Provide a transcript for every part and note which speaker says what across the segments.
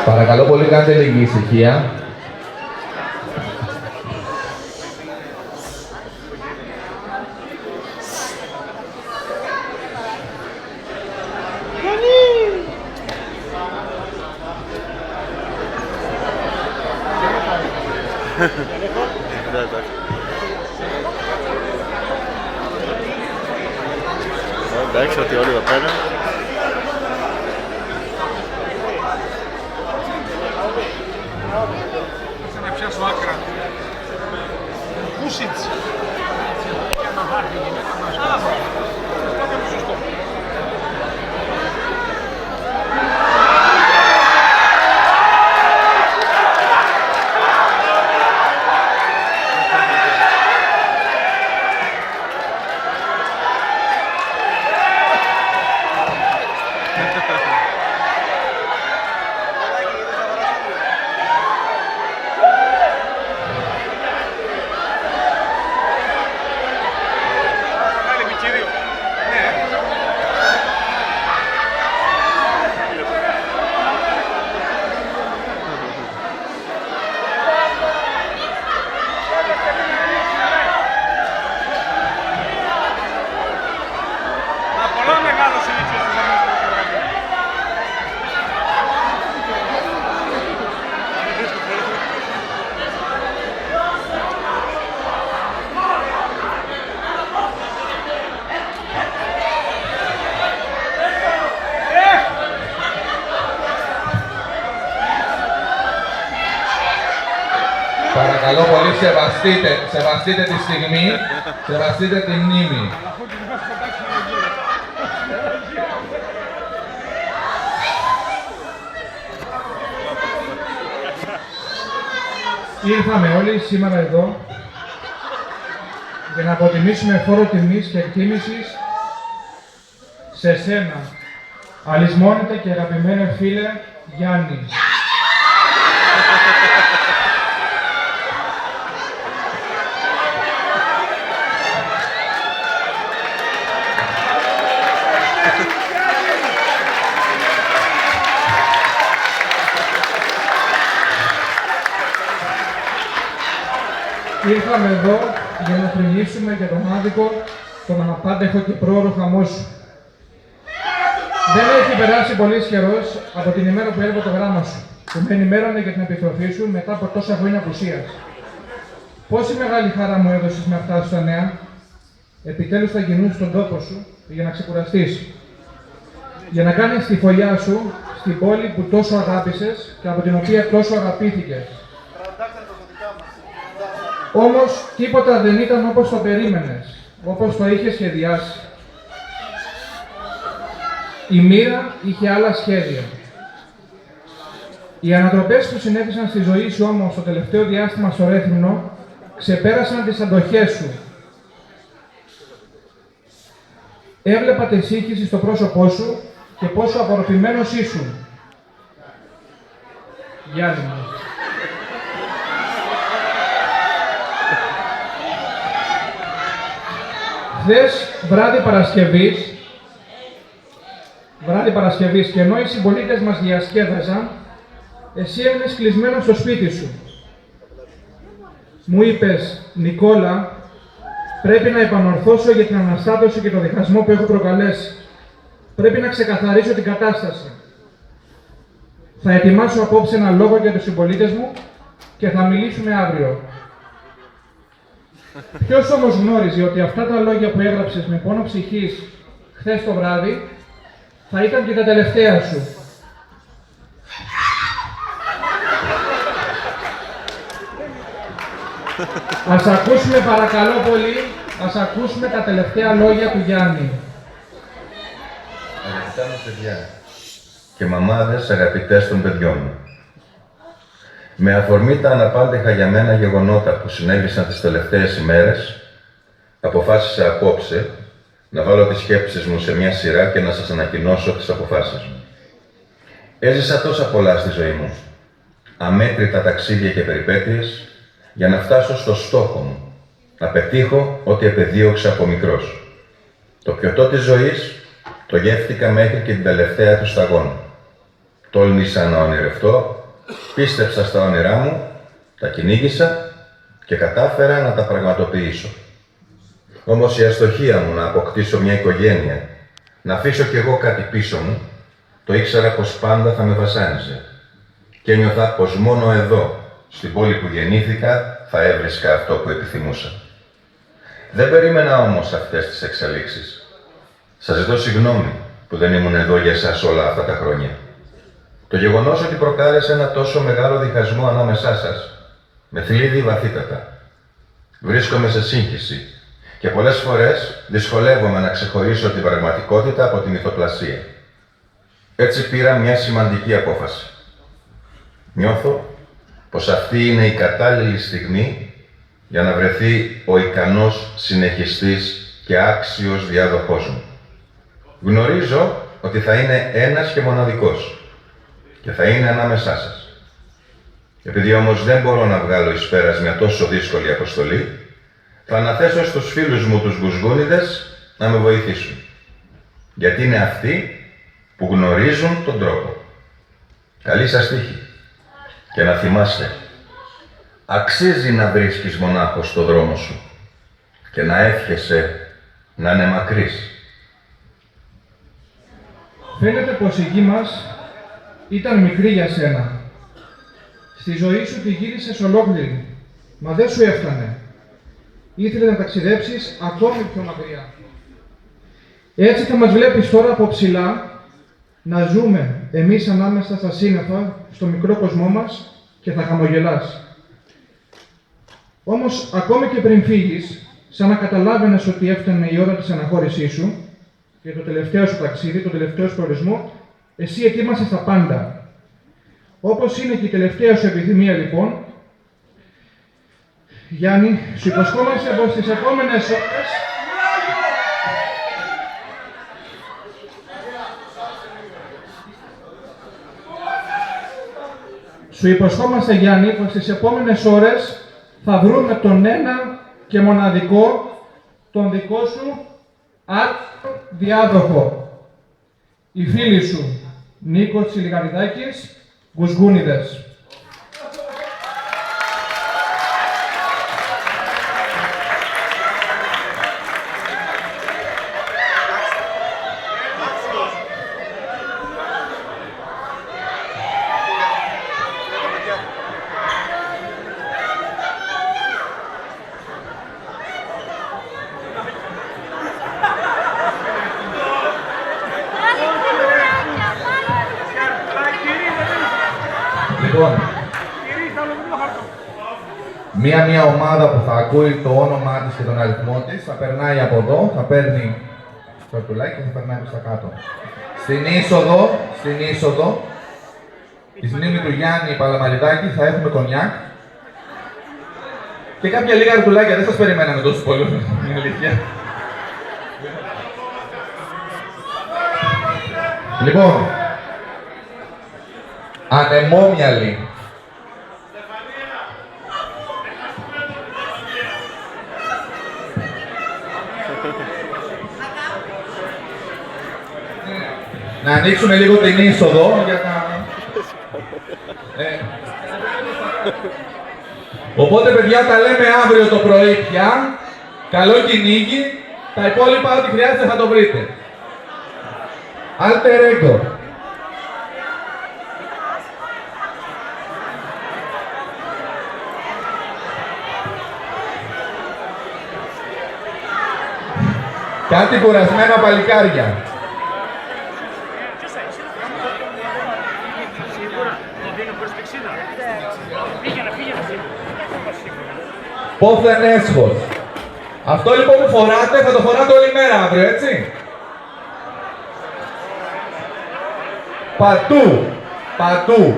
Speaker 1: Παρακαλώ πολύ, κάντε λίγη ησυχία.
Speaker 2: Εντάξει, ότι όλοι εδώ πέρα.
Speaker 3: Θα πιάσω άκρα. Πούσιτς.
Speaker 1: Παρακαλώ πολύ, σεβαστείτε τη στιγμή, σεβαστείτε τη μνήμη.
Speaker 4: Ήρθαμε όλοι σήμερα εδώ για να αποτιμήσουμε φόρο τιμής και εκτίμησης
Speaker 3: Σε σένα, αλυσμόνητα και αγαπημένε φίλε Γιάννη. Ήρθαμε εδώ για να θρηνήσουμε για τον άδικο, τον αναπάντεχο και πρόωρο χαμό σου. Δεν έχει περάσει πολύς καιρός από την ημέρα που έλαβα το γράμμα σου, που με ενημέρωνε για την επιστροφή σου μετά από τόσα χρόνια απουσίας. Πόση μεγάλη χαρά μου έδωσες με αυτά σου τα νέα. Επιτέλους θα γυρνούς στον τόπο σου για να ξεκουραστείς. Για να κάνεις τη φωλιά σου στην πόλη που τόσο αγάπησες και από την οποία τόσο αγαπήθηκες. Όμως τίποτα δεν ήταν όπως το περίμενες, όπως το είχες σχεδιάσει. Η μοίρα είχε άλλα σχέδια. Οι ανατροπές που συνέβησαν στη ζωή σου όμως το τελευταίο διάστημα στο Ρέθυμνο ξεπέρασαν τις αντοχές σου. Έβλεπα τη σύγχυση στο πρόσωπό σου και πόσο απορροφημένος ήσουν. Γιάννη μου. Χθες βράδυ Παρασκευής και ενώ οι συμπολίτες μας διασκέδαζαν, εσύ έμεινες κλεισμένος στο σπίτι σου. Μου είπες, Νικόλα, πρέπει να επανορθώσω για την αναστάτωση και το διχασμό που έχω προκαλέσει. Πρέπει να ξεκαθαρίσω την κατάσταση. Θα ετοιμάσω απόψε ένα λόγο για τους συμπολίτες μου και θα μιλήσουμε αύριο. Ποιος όμως γνώριζε ότι αυτά τα λόγια που έγραψες με πόνο ψυχής χθες το βράδυ θα ήταν και τα τελευταία σου. Ας ακούσουμε παρακαλώ πολύ, ας ακούσουμε τα τελευταία λόγια του Γιάννη.
Speaker 4: Αγαπητά μου παιδιά και μαμάδες αγαπητές των παιδιών μου. Με αφορμή τα αναπάντεχα για μένα γεγονότα που συνέβησαν τις τελευταίες ημέρες, αποφάσισα απόψε να βάλω τις σκέψεις μου σε μια σειρά και να σας ανακοινώσω τις αποφάσεις μου. Έζησα τόσα πολλά στη ζωή μου, αμέτρητα ταξίδια και περιπέτειες, για να φτάσω στο στόχο μου, να πετύχω ό,τι επεδίωξα από μικρός. Το πιωτό της ζωής το γεύτηκα μέχρι και την τελευταία του σταγόνα. Τόλμησα να ονειρευτώ, πίστεψα στα όνειρά μου, τα κυνήγησα και κατάφερα να τα πραγματοποιήσω. Όμως η αστοχία μου να αποκτήσω μια οικογένεια, να αφήσω κι εγώ κάτι πίσω μου, το ήξερα πως πάντα θα με βασάνιζε. Και ένιωθα πως μόνο εδώ, στην πόλη που γεννήθηκα, θα έβρισκα αυτό που επιθυμούσα. Δεν περίμενα όμως αυτές τις εξελίξεις. Σας ζητώ συγγνώμη που δεν ήμουν εδώ για εσάς όλα αυτά τα χρόνια. Το γεγονός ότι προκάλεσε ένα τόσο μεγάλο διχασμό ανάμεσά σας, με θλίβει βαθύτατα. Βρίσκομαι σε σύγχυση και πολλές φορές δυσκολεύομαι να ξεχωρίσω την πραγματικότητα από τη μυθοπλασία. Έτσι πήρα μια σημαντική απόφαση. Νιώθω πως αυτή είναι η κατάλληλη στιγμή για να βρεθεί ο ικανός συνεχιστής και άξιος διάδοχός μου. Γνωρίζω ότι θα είναι ένας και μοναδικός και θα είναι ανάμεσά σας. Επειδή όμως δεν μπορώ να βγάλω εις πέρας μια τόσο δύσκολη αποστολή, θα αναθέσω στους φίλους μου τους γουσγούνιδες να με βοηθήσουν. Γιατί είναι αυτοί που γνωρίζουν τον τρόπο. Καλή σας τύχη. Και να θυμάστε, αξίζει να βρίσκεις μονάχος στο δρόμο σου και να εύχεσαι να είναι μακρύς.
Speaker 3: Φαίνεται πως η γη μας ήταν μικρή για σένα. Στη ζωή σου τη γύρισες ολόκληρη, μα δεν σου έφτανε. Ήθελε να ταξιδέψεις ακόμη πιο μακριά. Έτσι θα μας βλέπεις τώρα από ψηλά να ζούμε εμείς ανάμεσα στα σύννεφα, στο μικρό κοσμό μας και θα χαμογελάς. Όμως, ακόμη και πριν φύγεις, σαν να καταλάβαινες ότι έφτανε η ώρα της αναχώρησής σου και το τελευταίο σου ταξίδι, το τελευταίο σου προορισμό, εσύ ετοίμασες τα πάντα. Όπως είναι και η τελευταία σου επιθυμία, λοιπόν, Γιάννη, σου υποσχόμαστε πως στις επόμενες ώρες Σου υποσχόμαστε, Γιάννη, πως στις επόμενες ώρες θα βρούμε τον ένα και μοναδικό, τον δικό σου διάδοχο. Οι φίλοι σου, Νίκος Τσιλικαριδάκης, Γκουσγούνιδες.
Speaker 1: Λοιπόν, μία ομάδα που θα ακούει το όνομά της και τον αριθμό της θα περνάει από εδώ, θα παίρνει το πουλάκι και θα περνάει προς τα κάτω. Στην είσοδο, τη μνήμη του Γιάννη Παλαμαριδάκη θα έχουμε κονιάκ και κάποια λίγα αρτουλάκια, δεν σας περιμέναμε τόσο πολύ, είναι αλήθεια. Λοιπόν, ανεμόμυαλοι. Να ανοίξουμε λίγο την είσοδο για να... Οπότε παιδιά τα λέμε αύριο το πρωί πια. Καλό κυνήγι. Τα υπόλοιπα ό,τι χρειάζεται θα το βρείτε. Alter Ego. Κάτι κουρασμένα παλικάρια. Πόθεν έσχος. Αυτό λοιπόν που φοράτε θα το φοράτε όλη μέρα αύριο, έτσι. Πατού.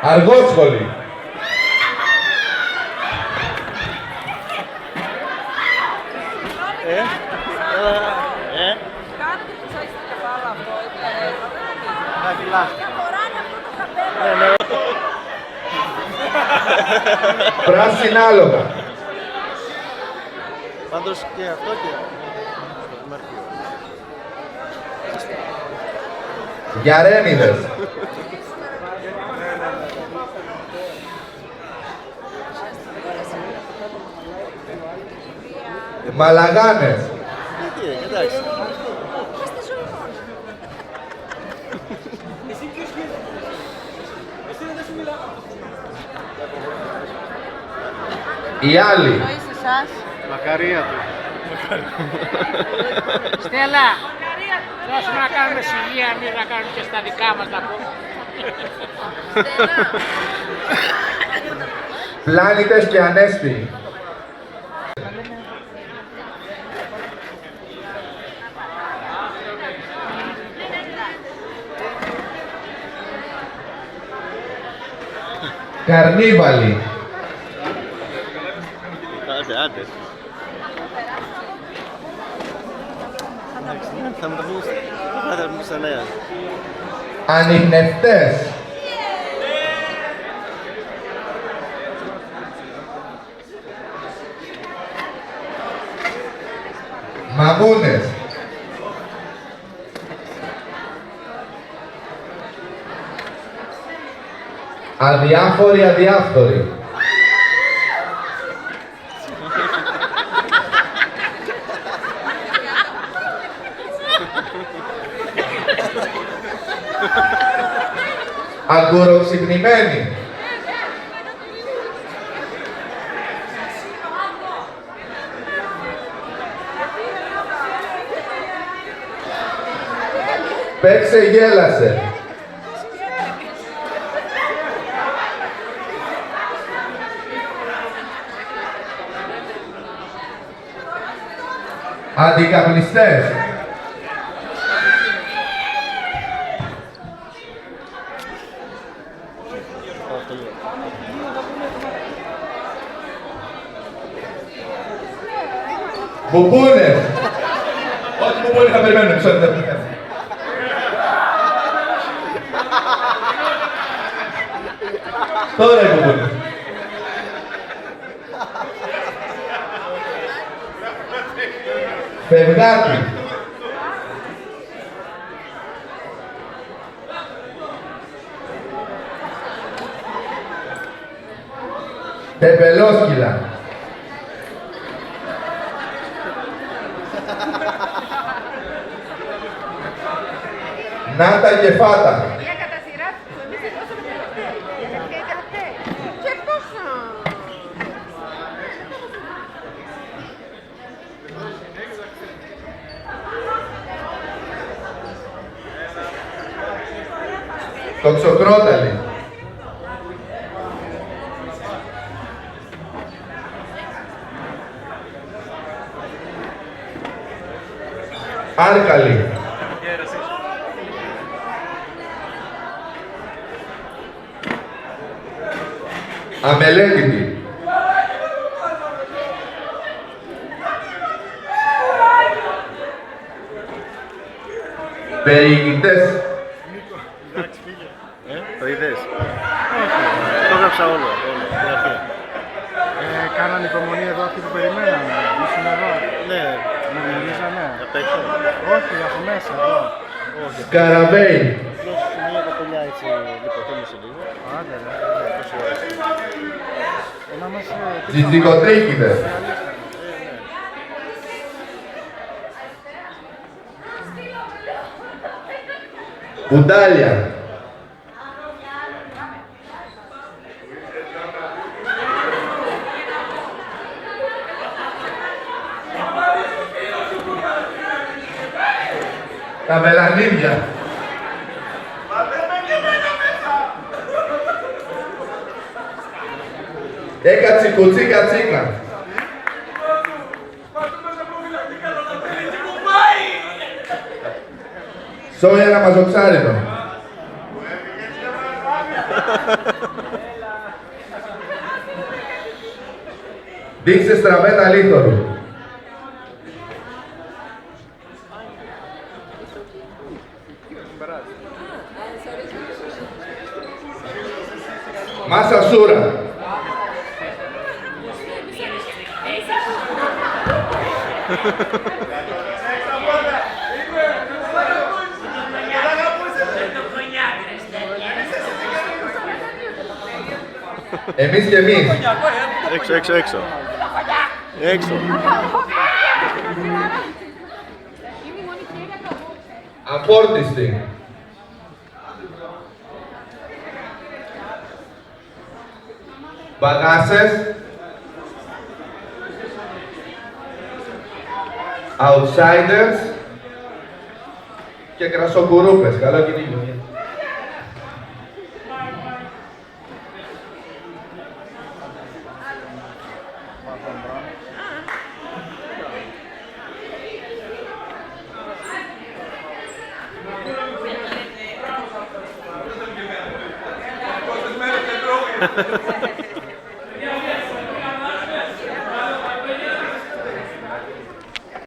Speaker 1: Αργόσχολη.
Speaker 5: Κάντε που θα είστε κεφάλα αυτό,
Speaker 1: Πράσινα άλογα.
Speaker 2: Πάντως και αυτό και...
Speaker 1: Γιαρένιδες. Μαλαγάνες.
Speaker 2: Εντάξει.
Speaker 1: Οι άλλοι.
Speaker 5: Είσαι εσάς.
Speaker 2: Μακαρία του.
Speaker 6: Στέλλα, δώσουμε να κάνουμε συγγεία, εμείς να κάνουμε και στα δικά μας να πούμε.
Speaker 1: Πλάνητες και ανέστη. Καρνίβαλοι.
Speaker 2: Άντε. Θα μου το πεις, θα τα πεις στα νέα.
Speaker 1: Ανιχνευτές. Μαμούνες. Αδιάφοροι, αδιάφθοροι. Αγκουροξυπνημένοι. Παίξε, γέλασε. Αντικαπνιστές. Μπουμπούνες. Όχι μπουμπούνες θα περιμένουμε, μισό λεπτό. Τώρα οι μπουμπονιές. Φευγάτη. Πεπελόσκυλα. Νάτα και φάτα.
Speaker 5: Για κατά σειρά, εμείς εδώ και καφέ. Και πόσο.
Speaker 1: Τοξοκρόταλη. Άρκαλη. Αμελέτητη. Περιηγητές.
Speaker 2: Το είδες. Το έγραψα όλο. Την αρχή.
Speaker 7: Κάνανε υπομονή εδώ αυτοί που περιμέναμε. Ήσουν εδώ.
Speaker 2: Ναι,
Speaker 7: Με μιλήσανε.
Speaker 2: απ' έξω.
Speaker 7: Όχι, από μέσα εδώ.
Speaker 1: Σκαραβέι.
Speaker 2: Απλώς μια κοπελιά έτσι λιποθύμησε λίγο.
Speaker 7: Άντε ρε.
Speaker 2: Τόση ώρα.
Speaker 7: Να μας...
Speaker 1: Τζιτζικοτρίκηδες. Κουντάλια. Τα μελανίδια. Έκατσι κουτσίκα τσίκα. Σόγια ένα μαζοξάριδο. Δείξε στραβένα λίθωρου. Μάσα σούρα. Εμείς και εμείς.
Speaker 2: Έξω, έξω, έξω. Έξω.
Speaker 1: Αφόρτιστη. Μπαγάσες. Outsiders. Και κρασοκουρούπες. Καλό κυνήγιο.
Speaker 5: Gracias.